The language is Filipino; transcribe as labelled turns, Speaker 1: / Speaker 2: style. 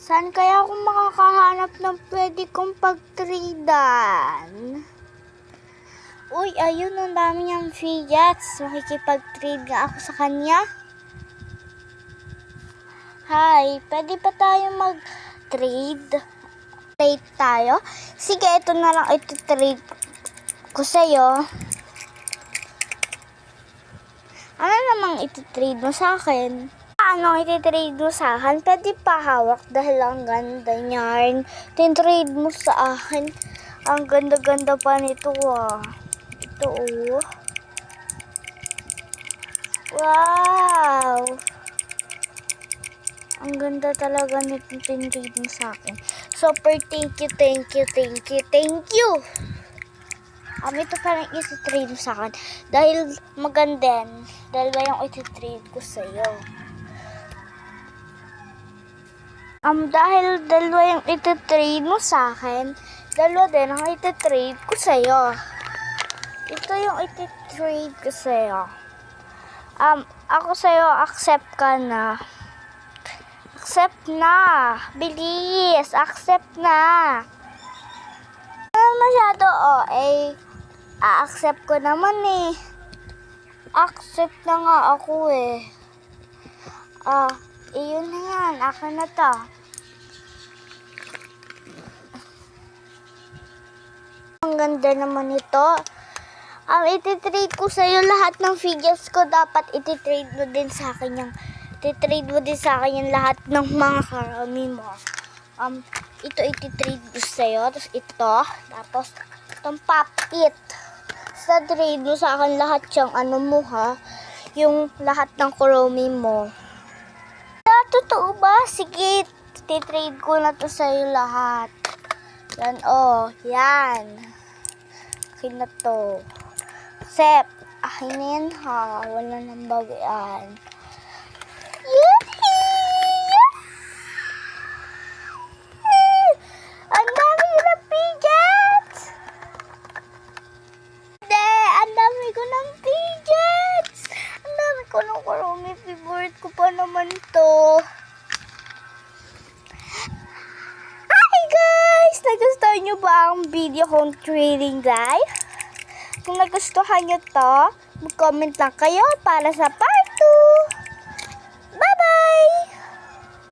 Speaker 1: Saan kaya ako makakahanap ng pwede kong pag-tradean? Uy, ayun, ang dami niyang fidgets. Makikipag-trade nga ako sa kanya. Hi, pwede pa tayo mag-trade? Trade tayo? Sige, ito na lang iti-trade ko sa'yo. Ano namang iti-trade mo sa akin? Ano iti-trade mo sa akin? Pwede pa hawak dahil ang ganda niyan. Tin-trade mo sa akin. Ang ganda-ganda pa nito ah. Ito oh. Wow! Ang ganda talaga nito tin-trade mo sa akin. Super thank you. Ito pa rin iti-trade mo sa akin. Dahil maganda yan. Dahil ba yung iti-trade ko sa'yo? Dahil dalawa yung iti-trade mo sa akin, dalawa din ang iti-trade ko sa'yo. Ito yung iti-trade ko sa'yo. Ako sa'yo, accept ka na. Accept na. Bilis, accept na. Masyado, a-accept ko naman eh. Accept na nga ako eh. Iyon na yan, akin na to. Ang ganda naman ito. Iti-trade ko sa'yo lahat ng figures ko. Dapat iti-trade mo din sa akin yung lahat ng mga karami mo. Ito iti-trade ko sa'yo. Tapos ito. Tapos itong pop-it. Sa trade mo sa akin lahat yung ano mo ha. Yung lahat ng karami mo. Totoo ba? Sige, iti-trade ko na to sa'yo lahat. Yan oh. Yan. Akin na to. Accept. Akin na yan ha. Wala nang bagay. Ang dami ko ng fidgets! Ang dami ko ng fidgets! Ang dami ko ng karami. Favorite ko pa naman to. Hi guys! Nagustuhan nyo ba ang video kong trading live? Kung nagustuhan nyo to, mag-comment lang kayo para sa part 2.